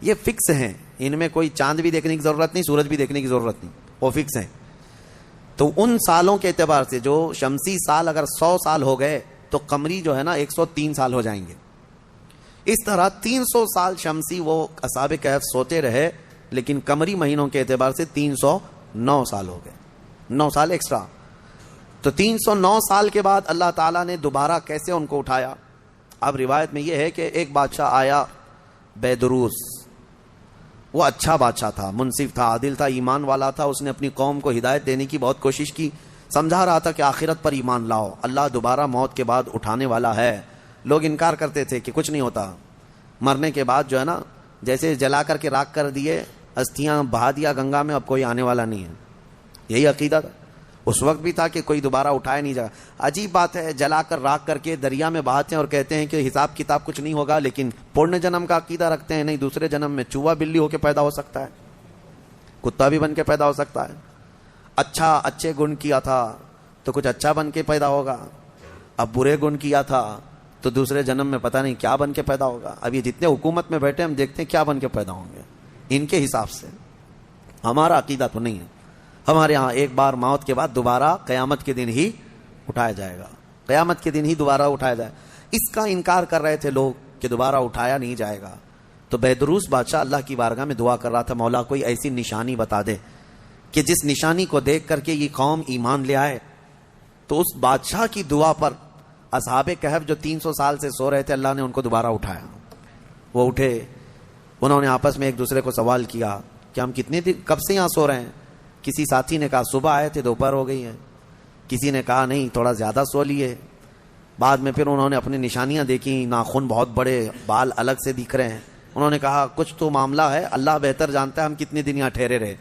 یہ فکس ہیں، ان میں کوئی چاند بھی دیکھنے کی ضرورت نہیں، سورج بھی دیکھنے کی ضرورت نہیں، وہ فکس ہیں۔ تو ان سالوں کے اعتبار سے جو شمسی سال اگر 100 سال ہو گئے تو قمری جو ہے نا 103 سال ہو جائیں گے۔ اس طرح 300 سال شمسی وہ اصحاب کہف سوتے رہے، لیکن قمری مہینوں کے اعتبار سے 309 سال ہو گئے، 9 سال ایکسٹرا۔ تو 309 سال کے بعد اللہ تعالیٰ نے دوبارہ کیسے ان کو اٹھایا؟ اب روایت میں یہ ہے کہ ایک بادشاہ آیا بیدروس، وہ اچھا بادشاہ تھا، منصف تھا، عادل تھا، ایمان والا تھا۔ اس نے اپنی قوم کو ہدایت دینے کی بہت کوشش کی، سمجھا رہا تھا کہ آخرت پر ایمان لاؤ، اللہ دوبارہ موت کے بعد اٹھانے والا ہے۔ لوگ انکار کرتے تھے کہ کچھ نہیں ہوتا، مرنے کے بعد جو ہے نا جیسے جلا کر کے راکھ کر دیے، استھیاں بہا دیا گنگا میں، اب کوئی آنے والا نہیں ہے۔ یہی عقیدہ تھا اس وقت بھی تھا کہ کوئی دوبارہ اٹھایا نہیں جائے۔ عجیب بات ہے، جلا کر راکھ کر کے دریا میں بہاتے ہیں اور کہتے ہیں کہ حساب کتاب کچھ نہیں ہوگا، لیکن پورن جنم کا عقیدہ رکھتے ہیں، نہیں دوسرے جنم میں چوہا بلی ہو کے پیدا ہو سکتا ہے، کتا بھی بن کے پیدا ہو سکتا ہے۔ اچھے گن کیا تھا تو کچھ اچھا بن کے پیدا ہوگا، اب برے گن کیا تھا تو دوسرے جنم میں پتہ نہیں کیا بن کے پیدا ہوگا۔ اب یہ جتنے حکومت میں بیٹھے ہم دیکھتے ہیں کیا بن کے پیدا ہوں گے ان کے حساب سے۔ ہمارا عقیدہ تو نہیں ہے، ہمارے ہاں ایک بار موت کے بعد دوبارہ قیامت کے دن ہی اٹھایا جائے گا۔ قیامت کے دن ہی دوبارہ اٹھایا جائے. اس کا انکار کر رہے تھے لوگ کہ دوبارہ اٹھایا نہیں جائے گا. تو بیدروس بادشاہ اللہ کی بارگاہ میں دعا کر رہا تھا, مولا کوئی ایسی نشانی بتا دے کہ جس نشانی کو دیکھ کر کے یہ قوم ایمان لے آئے. تو اس بادشاہ کی دعا پر اصحاب کہف جو 300 سال سے سو رہے تھے, اللہ نے ان کو دوبارہ اٹھایا. وہ اٹھے, انہوں نے آپس میں ایک دوسرے کو سوال کیا کہ ہم کتنے دن کب سے یہاں سو رہے ہیں. کسی ساتھی نے کہا صبح آئے تھے, دوپہر ہو گئی ہے. کسی نے کہا نہیں تھوڑا زیادہ سو لیے. بعد میں پھر انہوں نے اپنی نشانیاں دیکھی, ناخن بہت بڑے, بال الگ سے دکھ رہے ہیں. انہوں نے کہا کچھ تو معاملہ ہے, اللہ بہتر جانتا ہے ہم کتنے دن یہاں ٹھہرے رہے.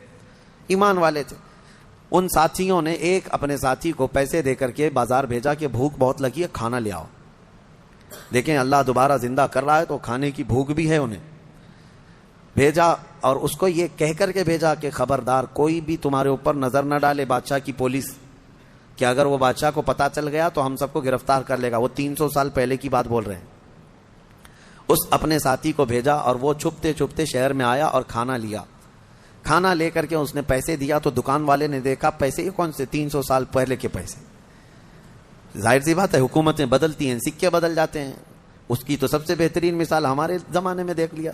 ایمان والے تھے. ان ساتھیوں نے ایک اپنے ساتھی کو پیسے دے کر کے بازار بھیجا کہ بھوک بہت لگی ہے, کھانا لے آؤ. دیکھیں اللہ دوبارہ زندہ کر رہا ہے تو کھانے کی بھوک بھی ہے. انہیں بھیجا اور اس کو یہ کہہ کر کے بھیجا کہ خبردار کوئی بھی تمہارے اوپر نظر نہ ڈالے بادشاہ کی پولیس, کہ اگر وہ بادشاہ کو پتا چل گیا تو ہم سب کو گرفتار کر لے گا. وہ 300 سال پہلے کی بات بول رہے ہیں. اس اپنے ساتھی کو بھیجا اور وہ چھپتے چھپتے شہر میں آیا اور کھانا لیا. کھانا لے کر کے اس نے پیسے دیا تو دکان والے نے دیکھا پیسے یہ کون سے 300 سال پہلے کے پیسے. ظاہر سی بات ہے حکومتیں بدلتی ہیں, سکے بدل جاتے ہیں. اس کی تو سب سے بہترین مثال ہمارے زمانے میں دیکھ لیا.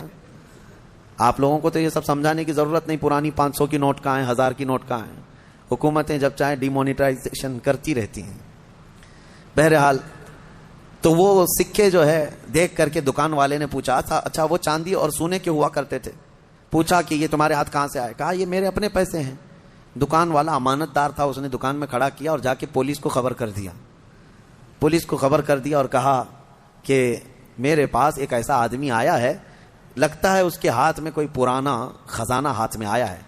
آپ لوگوں کو تو یہ سب سمجھانے کی ضرورت نہیں, پرانی 500 کی نوٹ کہاں ہیں, 1000 کی نوٹ کہاں ہیں. حکومتیں جب چاہیں ڈی مونیٹائزیشن کرتی رہتی ہیں. بہرحال تو وہ سکے جو ہے دیکھ کر کے دکان والے نے پوچھا تھا اچھا وہ چاندی اور سونے کے ہوا کرتے تھے. پوچھا کہ یہ تمہارے ہاتھ کہاں سے آئے. کہا یہ میرے اپنے پیسے ہیں. دکان والا امانت دار تھا, اس نے دکان میں کھڑا کیا اور جا کے پولیس کو خبر کر دیا. پولیس کو خبر کر دیا اور کہا کہ میرے پاس ایک ایسا آدمی آیا ہے, لگتا ہے اس کے ہاتھ میں کوئی پرانا خزانہ ہاتھ میں آیا ہے,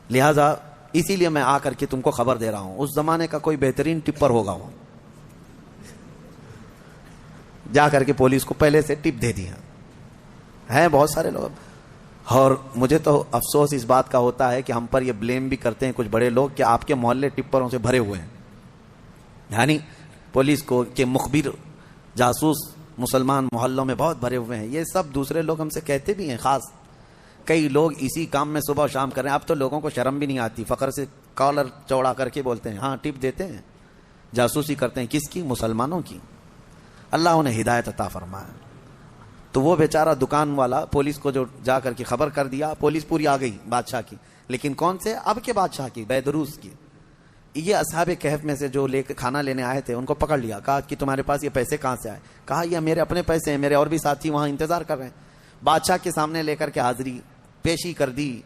لہذا اسی لیے میں آ کر کے تم کو خبر دے رہا ہوں. اس زمانے کا کوئی بہترین ٹپر ہوگا وہ. جا کر کے پولیس کو پہلے سے ٹپ دے دیا. ہیں بہت سارے لوگ, اور مجھے تو افسوس اس بات کا ہوتا ہے کہ ہم پر یہ بلیم بھی کرتے ہیں کچھ بڑے لوگ کہ آپ کے محلے ٹپروں سے بھرے ہوئے ہیں. یعنی پولیس کو کہ مخبر جاسوس مسلمان محلوں میں بہت بھرے ہوئے ہیں. یہ سب دوسرے لوگ ہم سے کہتے بھی ہیں, خاص کئی لوگ اسی کام میں صبح و شام کر رہے ہیں. اب تو لوگوں کو شرم بھی نہیں آتی, فخر سے کالر چوڑا کر کے بولتے ہیں ہاں ٹپ دیتے ہیں, جاسوسی کرتے ہیں. کس کی؟ مسلمانوں کی. اللہ انہیں ہدایت عطا فرمائے. تو وہ بیچارہ دکان والا پولیس کو جو جا کر کے خبر کر دیا, پولیس پوری آ گئی بادشاہ کی, لیکن کون سے؟ اب کے بادشاہ کی, بیدروس کی. یہ اصحاب کہف میں سے جو لے کے کھانا لینے آئے تھے ان کو پکڑ لیا. کہا کہ تمہارے پاس یہ پیسے کہاں سے آئے؟ کہا یہ میرے اپنے پیسے ہیں, میرے اور بھی ساتھی وہاں انتظار کر رہے ہیں. بادشاہ کے سامنے لے کر کے حاضری پیشی کر دی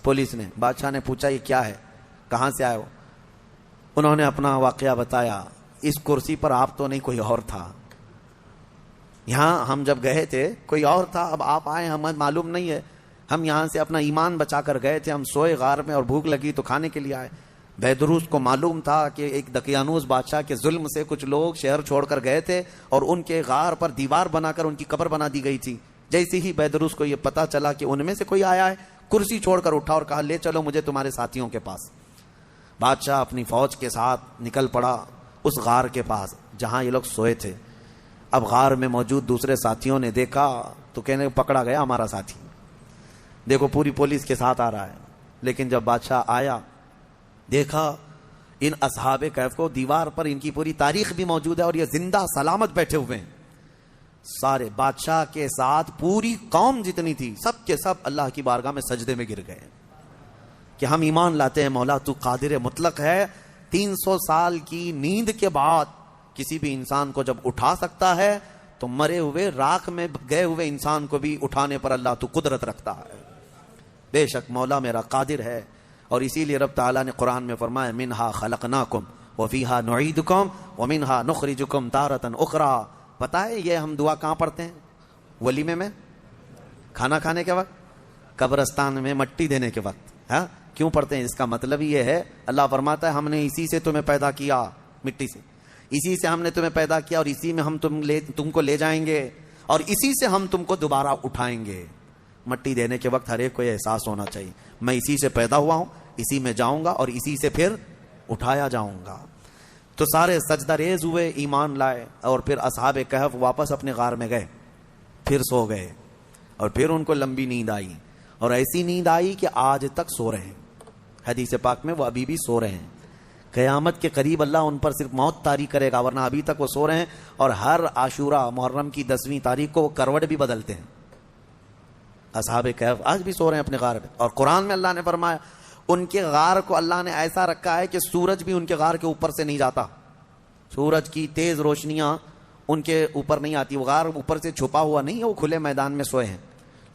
پولیس نے. بادشاہ نے پوچھا یہ کیا ہے, کہاں سے آئے ہو؟ انہوں نے اپنا واقعہ بتایا. اس کرسی پر آپ تو نہیں, کوئی اور تھا. یہاں ہم جب گئے تھے کوئی اور تھا, اب آپ آئے ہمیں معلوم نہیں ہے. ہم یہاں سے اپنا ایمان بچا کر گئے تھے, ہم سوئے غار میں اور بھوک لگی تو کھانے کے لیے آئے. بیدروس کو معلوم تھا کہ ایک دقیانوس بادشاہ کے ظلم سے کچھ لوگ شہر چھوڑ کر گئے تھے اور ان کے غار پر دیوار بنا کر ان کی قبر بنا دی گئی تھی. جیسے ہی بیدروس کو یہ پتا چلا کہ ان میں سے کوئی آیا ہے, کرسی چھوڑ کر اٹھا اور کہا لے چلو مجھے تمہارے ساتھیوں کے پاس. بادشاہ اپنی فوج کے ساتھ نکل پڑا اس غار کے پاس جہاں یہ لوگ سوئے تھے. اب غار میں موجود دوسرے ساتھیوں نے دیکھا تو کہنے پکڑا گیا ہمارا ساتھی, دیکھو پوری پولیس کے ساتھ آ رہا ہے. لیکن جب بادشاہ آیا دیکھا ان اصحاب کہف کو, دیوار پر ان کی پوری تاریخ بھی موجود ہے اور یہ زندہ سلامت بیٹھے ہوئے ہیں. سارے بادشاہ کے ساتھ پوری قوم جتنی تھی سب کے سب اللہ کی بارگاہ میں سجدے میں گر گئے کہ ہم ایمان لاتے ہیں مولا تو قادر مطلق ہے. 300 سال کی نیند کے بعد کسی بھی انسان کو جب اٹھا سکتا ہے تو مرے ہوئے راکھ میں گئے ہوئے انسان کو بھی اٹھانے پر اللہ تو قدرت رکھتا ہے. بے شک مولا میرا قادر ہے. اور اسی لیے رب تعالیٰ نے قرآن میں فرمایا منہا خلقناکم وفیہا نعیدکم ومنہا نخرجکم تارۃ اخری. پتہ ہے یہ ہم دعا کہاں پڑھتے ہیں؟ ولیمے میں, کھانا کھانے کے وقت, قبرستان میں مٹی دینے کے وقت. ہاں کیوں پڑھتے ہیں؟ اس کا مطلب یہ ہے اللہ فرماتا ہے ہم نے اسی سے تمہیں پیدا کیا, مٹی سے, اسی سے ہم نے تمہیں پیدا کیا اور اسی میں ہم تم کو لے جائیں گے اور اسی سے ہم تم کو دوبارہ اٹھائیں گے. مٹی دینے کے وقت ہر ایک کو یہ احساس ہونا چاہیے میں اسی سے پیدا ہوا ہوں, اسی میں جاؤں گا اور اسی سے پھر اٹھایا جاؤں گا. تو سارے سجدہ ریز ہوئے, ایمان لائے اور پھر اصحاب کہف واپس اپنے غار میں گئے, پھر سو گئے اور پھر ان کو لمبی نیند آئی اور ایسی نیند آئی کہ آج تک سو رہے ہیں. حدیث پاک میں وہ ابھی بھی سو رہے ہیں. قیامت کے قریب اللہ ان پر صرف موت طاری کرے گا، ورنہ ابھی تک وہ سو رہے ہیں، اور ہر عاشورہ محرم کی 10ویں تاریخ کو وہ کروٹ بھی بدلتے ہیں۔ اصحاب کہف آج بھی سو رہے ہیں اپنے غار پہ، اور قرآن میں اللہ نے فرمایا ان کے غار کو اللہ نے ایسا رکھا ہے کہ سورج بھی ان کے غار کے اوپر سے نہیں جاتا، سورج کی تیز روشنیاں ان کے اوپر نہیں آتی، وہ غار اوپر سے چھپا ہوا نہیں ہے، وہ کھلے میدان میں سوئے ہیں۔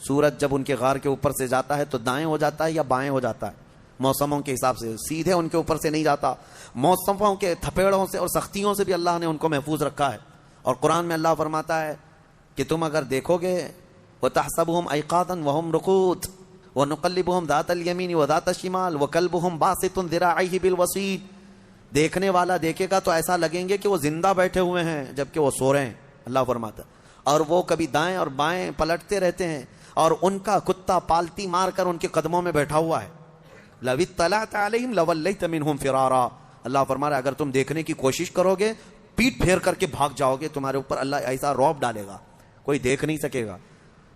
سورج جب ان کے غار کے اوپر سے جاتا ہے تو دائیں ہو جاتا ہے یا بائیں ہو جاتا ہے، موسموں کے حساب سے سیدھے ان کے اوپر سے نہیں جاتا، موسموں کے تھپیڑوں سے اور سختیوں سے بھی اللہ نے ان کو محفوظ رکھا ہے۔ اور قرآن میں اللہ فرماتا ہے کہ تم اگر دیکھو گے وَتَحْسَبُهُمْ أَيْقَاظًا وَهُمْ رُقُودٌ وَنُقَلِّبُهُمْ ذَاتَ الْيَمِينِ وَذَاتَ الشِّمَالِ وَكَلْبُهُمْ بَاسِطٌ ذِرَاعَيْهِ بِالْوَصِيدِ، دیکھنے والا دیکھے گا تو ایسا لگیں گے کہ وہ زندہ بیٹھے ہوئے ہیں جبکہ وہ سو رہے ہیں، اللہ فرماتا ہے، اور وہ کبھی دائیں اور بائیں پلٹتے رہتے ہیں، اور ان کا کتا پالتی مار کر ان کے قدموں میں بیٹھا ہوا ہے۔ لَوِ اطَّلَعْتَ عَلَيْهِمْ لَوَلَّيْتَ مِنْهُمْ فِرَارًا، اللہ فرما رہا ہے اگر تم دیکھنے کی کوشش کرو گے پیٹ پھیر کر کے بھاگ جاؤ گے، تمہارے اوپر اللہ ایسا رعب ڈالے گا، کوئی دیکھ نہیں سکے گا،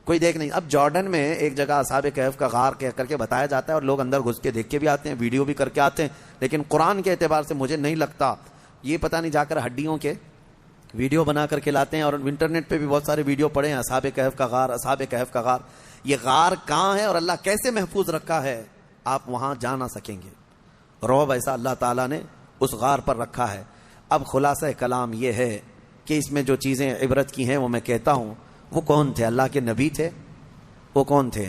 کوئی دیکھ نہیں۔ اب جارڈن میں ایک جگہ اصحاب کہف کا غار کہہ کر کے بتایا جاتا ہے، اور لوگ اندر گھس کے دیکھ کے بھی آتے ہیں، ویڈیو بھی کر کے آتے ہیں، لیکن قرآن کے اعتبار سے مجھے نہیں لگتا، یہ پتہ نہیں جا کر ہڈیوں کے ویڈیو بنا کر کے لاتے ہیں، اور انٹرنیٹ پہ بھی بہت سارے ویڈیو پڑے ہیں اصحاب کہف کا غار، اصحاب کہف کا غار۔ یہ غار کہاں ہے اور اللہ کیسے محفوظ رکھا ہے، آپ وہاں جا نہ سکیں گے، رعب ایسا اللہ تعالیٰ نے اس غار پر رکھا ہے۔ اب خلاصہ کلام یہ ہے کہ اس میں جو چیزیں عبرت کی ہیں وہ میں کہتا ہوں، وہ کون تھے؟ اللہ کے نبی تھے؟ وہ کون تھے؟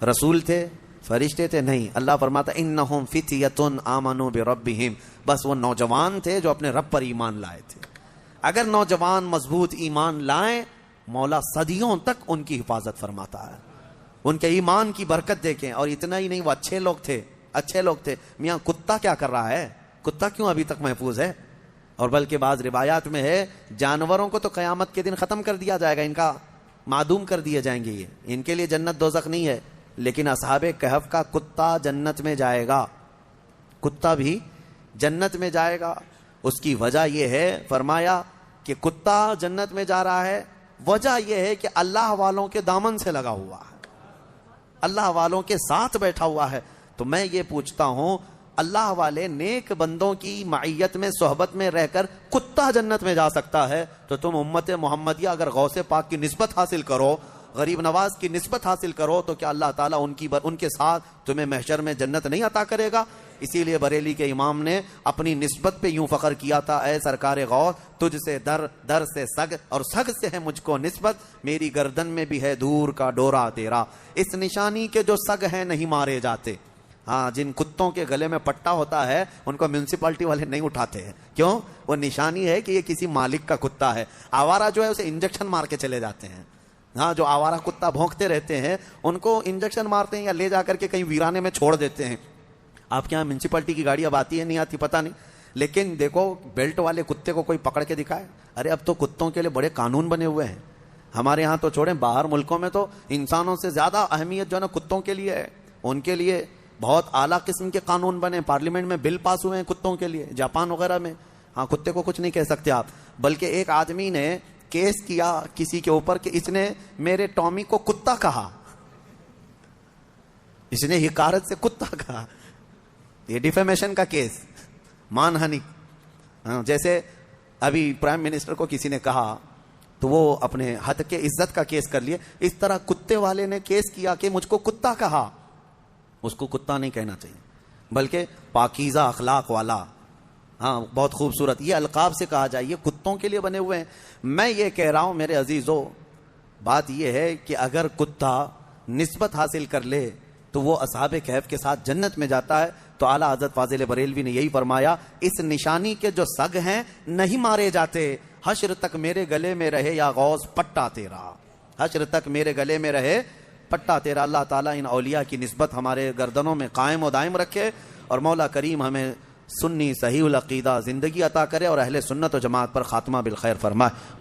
رسول تھے؟ فرشتے تھے؟ نہیں، اللہ فرماتا انہم فتیۃ آمنوا بربہم، بس وہ نوجوان تھے جو اپنے رب پر ایمان لائے تھے۔ اگر نوجوان مضبوط ایمان لائیں، مولا صدیوں تک ان کی حفاظت فرماتا ہے، ان کے ایمان کی برکت دیکھیں۔ اور اتنا ہی نہیں، وہ اچھے لوگ تھے، اچھے لوگ تھے۔ میاں کتا کیا کر رہا ہے؟ کتا کیوں ابھی تک محفوظ ہے؟ اور بلکہ بعض روایات میں ہے جانوروں کو تو قیامت کے دن ختم کر دیا جائے گا، ان کا معدوم کر دیے جائیں گے، یہ ان کے لیے جنت دوزخ نہیں ہے، لیکن اصحاب کہف کا کتا جنت میں جائے گا، کتا بھی جنت میں جائے گا۔ اس کی وجہ یہ ہے، فرمایا کہ کتا جنت میں جا رہا ہے، وجہ یہ ہے کہ اللہ والوں کے دامن سے لگا ہوا ہے، اللہ والوں کے ساتھ بیٹھا ہوا ہے۔ تو میں یہ پوچھتا ہوں، اللہ والے نیک بندوں کی معیت میں صحبت میں رہ کر کتا جنت میں جا سکتا ہے، تو تم امت محمدیہ اگر غوث پاک کی نسبت حاصل کرو، غریب نواز کی نسبت حاصل کرو، تو کیا اللہ تعالیٰ ان کے ساتھ تمہیں محشر میں جنت نہیں عطا کرے گا؟ اسی لیے بریلی کے امام نے اپنی نسبت پہ یوں فخر کیا تھا، اے سرکار غوث تجھ سے در، در سے سگ، اور سگ سے ہے مجھ کو نسبت، میری گردن میں بھی ہے دور کا ڈورا تیرا۔ اس نشانی کے جو سگ ہیں نہیں مارے جاتے۔ ہاں، جن کتوں کے گلے میں پٹا ہوتا ہے ان کو میونسپلٹی والے نہیں اٹھاتے ہیں، کیوں؟ وہ نشانی ہے کہ یہ کسی مالک کا کتا ہے۔ آوارہ جو ہے اسے انجیکشن مار کے چلے جاتے ہیں، ہاں، جو آوارہ کتا بھونکتے رہتے ہیں ان کو انجیکشن مارتے ہیں یا لے جا کر کے کہیں ویرانے میں چھوڑ دیتے ہیں۔ آپ کے یہاں میونسپلٹی کی گاڑی اب آتی ہے نہیں آتی پتہ نہیں، لیکن دیکھو بیلٹ والے کتے کو کوئی پکڑ کے دکھائے؟ ارے اب تو کتوں کے لیے بڑے قانون بنے ہوئے ہیں، ہمارے یہاں تو چھوڑیں، باہر ملکوں میں تو انسانوں سے زیادہ اہمیت جو ہے نا کتوں کے لیے ہے، ان کے لیے بہت اعلیٰ قسم کے قانون بنے، پارلیمنٹ میں بل پاس ہوئے ہیں کتوں کے لیے، جاپان وغیرہ میں۔ ہاں، کتے کو کچھ نہیں کہہ سکتے آپ، بلکہ ایک آدمی نے کیس کیا کسی کے اوپر کہ اس نے میرے ٹامی کو کتا کہا، اس نے حقارت سے کتا کہا، یہ ڈیفیمیشن کا کیس، مان ہانی۔ جیسے ابھی پرائم منسٹر کو کسی نے کہا تو وہ اپنے حد کے عزت کا کیس کر لیے، اس طرح کتے والے نے کیس کیا کہ مجھ کو کتا کہا، اس کو کتا نہیں کہنا چاہیے بلکہ پاکیزہ اخلاق والا، ہاں بہت خوبصورت، یہ القاب سے کہا جائے، یہ کتوں کے لیے بنے ہوئے ہیں۔ میں یہ کہہ رہا ہوں میرے عزیزو، بات یہ ہے کہ اگر کتا نسبت حاصل کر لے تو وہ اصحاب کہف کے ساتھ جنت میں جاتا ہے۔ تو اعلیٰ حضرت فاضل بریلوی نے یہی فرمایا، اس نشانی کے جو سگ ہیں نہیں مارے جاتے، حشر تک میرے گلے میں رہے یا غوث پٹا تیرا، حشر تک میرے گلے میں رہے پٹا تیرا۔ اللہ تعالیٰ ان اولیاء کی نسبت ہمارے گردنوں میں قائم و دائم رکھے، اور مولا کریم ہمیں سنی صحیح العقیدہ زندگی عطا کرے، اور اہل سنت و جماعت پر خاتمہ بالخیر فرمائے۔